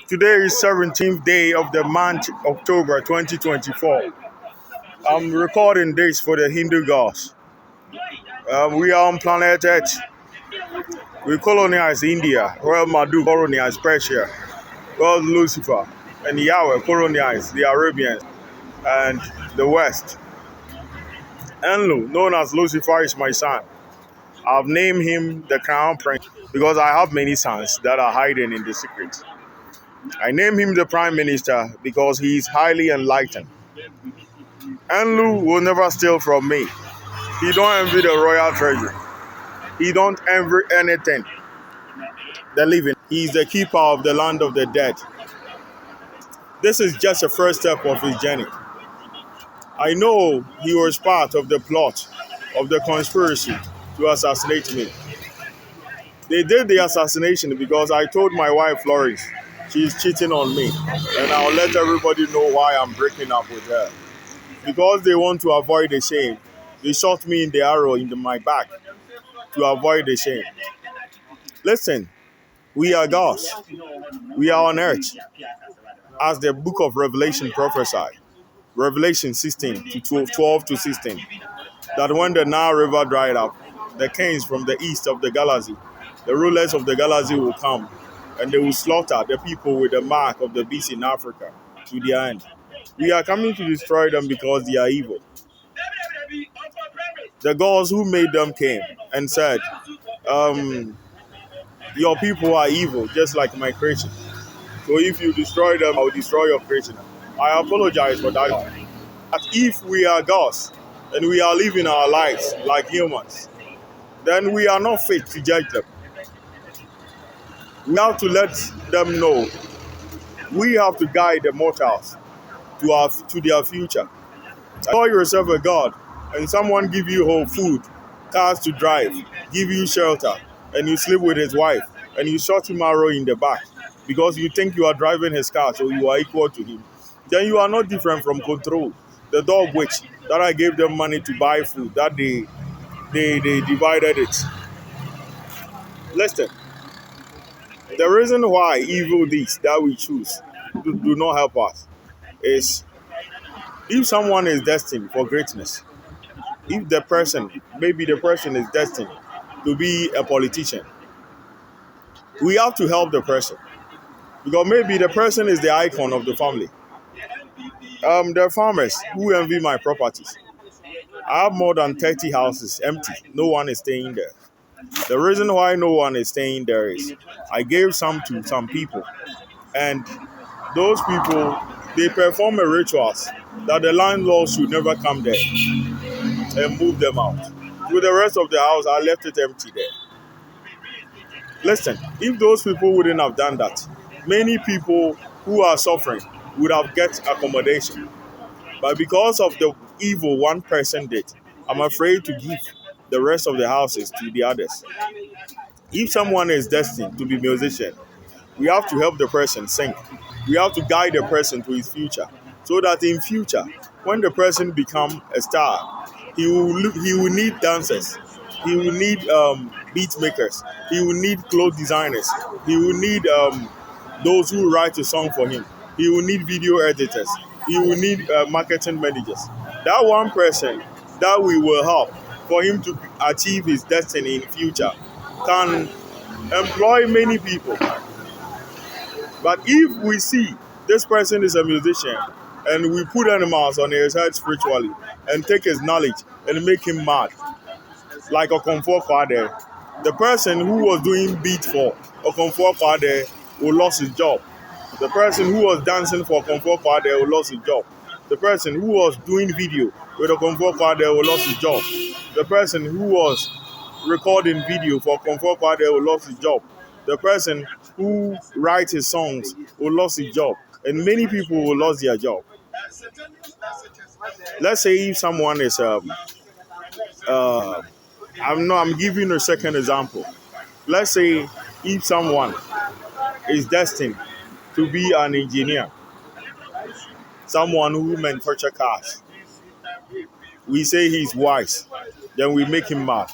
Today is 17th day of the month October 2024. I'm recording this for the Hindu gods. We are on planet Earth. We colonized India, while Madhu colonized Persia, while Lucifer and Yahweh colonized the Arabians and the West. Enlil, known as Lucifer, is my son. I've named him the Crown Prince because I have many sons that are hiding in the secret. I name him the Prime Minister because he is highly enlightened. Enlil will never steal from me. He don't envy the royal treasury. He don't envy anything. The living. He is the keeper of the land of the dead. This is just the first step of his journey. I know he was part of the plot of the conspiracy to assassinate me. They did the assassination because I told my wife Florence she's cheating on me, and I'll let everybody know why I'm breaking up with her. Because they want to avoid the shame, they shot me in the arrow in my back to avoid the shame. Listen, we are gods. We are on earth. As the book of Revelation prophesied, Revelation 16 to 12 to 16, that when the Nile River dried up, the kings from the east of the galaxy, the rulers of the galaxy will come, and they will slaughter the people with the mark of the beast in Africa to their end. We are coming to destroy them because they are evil. The gods who made them came and said, your people are evil, just like my creation. So if you destroy them, I will destroy your creation. I apologize for that. But if we are gods and we are living our lives like humans, then we are not fit to judge them. We have to let them know. We have to guide the mortals to their future. Call yourself a god, and someone give you whole food, cars to drive, give you shelter, and you sleep with his wife, and you shot him arrow in the back because you think you are driving his car, so you are equal to him. Then you are not different from Control, the dog witch that I gave them money to buy food, that they divided it. Listen, the reason why evil deeds that we choose do not help us is if someone is destined for greatness, if maybe the person is destined to be a politician, we have to help the person because maybe the person is the icon of the family. There are farmers who envy my properties. I have more than 30 houses empty. No one is staying there. The reason why no one is staying there is I gave some to some people, and those people, they perform a rituals that the landlord should never come there and move them out. With the rest of the house, I left it empty there. Listen, if those people wouldn't have done that, many people who are suffering would have get accommodation. But because of the evil one person did, I'm afraid to give the rest of the houses to the others. If someone is destined to be a musician, we have to help the person sing. We have to guide the person to his future, so that in future, when the person become a star, he will need dancers, he will need beat makers, he will need clothes designers, he will need those who write a song for him, he will need video editors, he will need marketing managers. That one person that we will help for him to achieve his destiny in future can employ many people. But if we see this person is a musician and we put animals on his head spiritually and take his knowledge and make him mad, like Okomfo Kwade, the person who was doing beat for Okomfo Kwade will lose his job. The person who was dancing for Okomfo Kwade will lose his job. The person who was doing video with Okomfo Kwade will lose his job. The person who was recording video for Okomfo Kwade will lose his job. The person who writes his songs will lose his job, and many people will lose their job. Let's say if someone is I'm giving a second example. Let's say if someone is destined to be an engineer, someone who manufactures cars. We say he's wise, then we make him mad.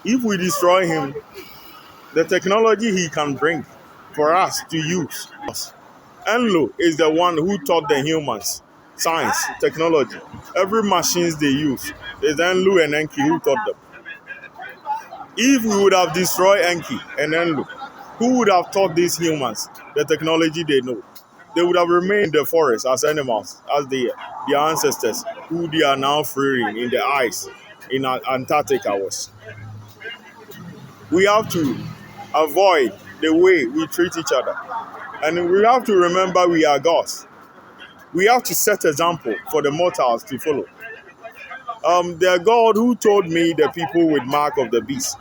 If we destroy him, the technology he can bring for us to use. Enlo is the one who taught the humans science, technology. Every machines they use is Enlo and Enki who taught them. If we would have destroyed Enki and Enlo, who would have taught these humans the technology they know? They would have remained in the forest as animals, as their ancestors, who they are now freeing in the ice in Antarctica was. We have to avoid the way we treat each other. And we have to remember we are gods. We have to set example for the mortals to follow. The God who told me the people with mark of the beast,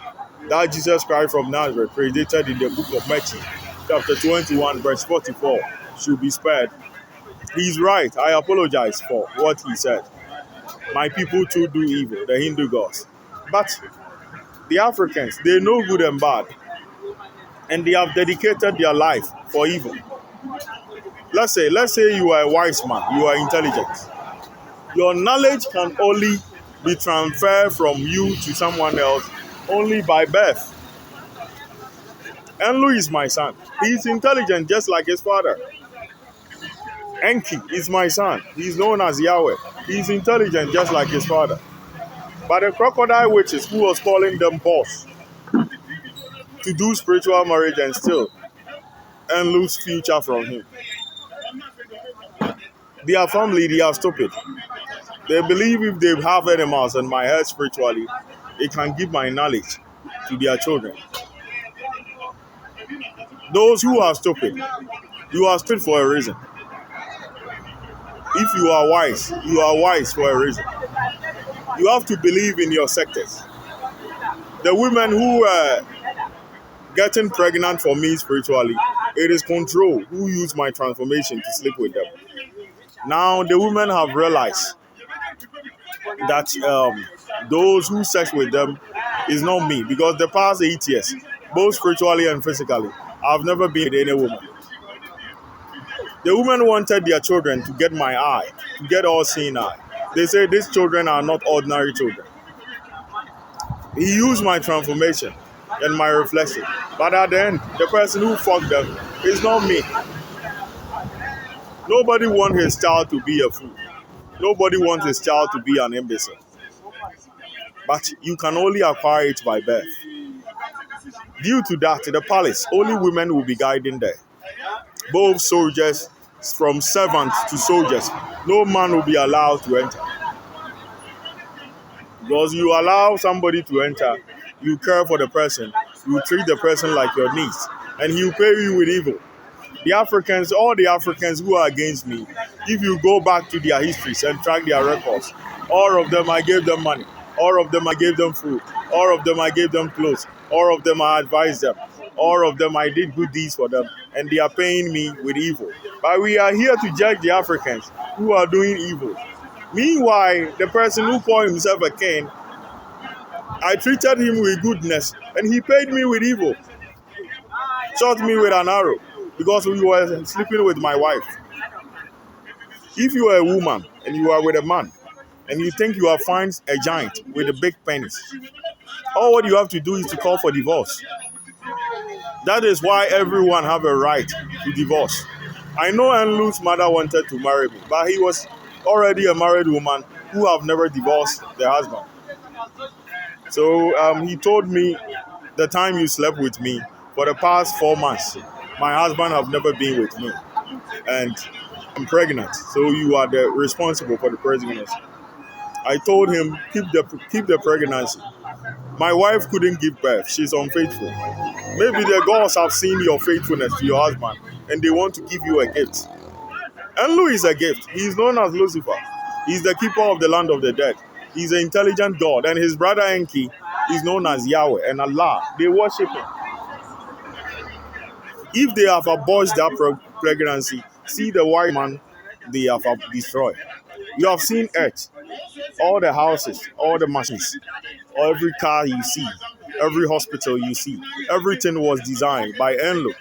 that Jesus Christ from Nazareth, predicted in the book of Matthew, chapter 21, verse 44, should be spared. He's right. I apologize for what he said. My people too do evil, the Hindu gods. But the Africans, they know good and bad. And they have dedicated their life for evil. Let's say you are a wise man, you are intelligent. Your knowledge can only be transferred from you to someone else only by birth. Enlu is my son. He is intelligent just like his father. Enki is my son. He is known as Yahweh. He is intelligent just like his father. But the crocodile witches who was calling them boss to do spiritual marriage and still and lose future from him. Their family, they are stupid. They believe if they have animals and my head spiritually, it can give my knowledge to their children. Those who are stupid, you are stupid for a reason. If you are wise for a reason. You have to believe in your sectors. The women who are getting pregnant for me spiritually, it is control who use my transformation to sleep with them. Now the women have realized that those who sex with them is not me, because the past 8 years, both spiritually and physically, I've never been with any woman. The women wanted their children to get my eye, to get all seeing eye. They say these children are not ordinary children. He used my transformation and my reflection. But at the end, the person who fucked them is not me. Nobody wants his child to be a fool. Nobody wants his child to be an imbecile. But you can only acquire it by birth. Due to that, the palace, only women will be guiding there. Both soldiers, from servants to soldiers, no man will be allowed to enter. Because you allow somebody to enter, you care for the person, you treat the person like your niece, and he will pay you with evil. The Africans, all the Africans who are against me, if you go back to their histories and track their records, all of them I gave them money, all of them I gave them food, all of them I gave them clothes, all of them I advised them, all of them I did good deeds for them, and they are paying me with evil. But we are here to judge the Africans who are doing evil. Meanwhile, the person who called himself a king, I treated him with goodness, and he paid me with evil. Shot me with an arrow because we were sleeping with my wife. If you are a woman and you are with a man and you think you are find a giant with a big penis, all what you have to do is to call for divorce. That is why everyone have a right to divorce. I know Enlu's mother wanted to marry me, but he was already a married woman who have never divorced their husband. So he told me the time you slept with me for the past 4 months, my husband have never been with me, and I'm pregnant. So you are the responsible for the pregnancy. I told him keep the pregnancy. My wife couldn't give birth; she's unfaithful. Maybe the gods have seen your faithfulness to your husband, and they want to give you a gift. Enlu is a gift. He is known as Lucifer. He's the keeper of the land of the dead. He's an intelligent God, and his brother Enki is known as Yahweh and Allah. They worship him. If they have aborted that pregnancy, see the white man they have destroyed. You have seen earth, all the houses, all the machines, every car you see, every hospital you see, everything was designed by Enlu.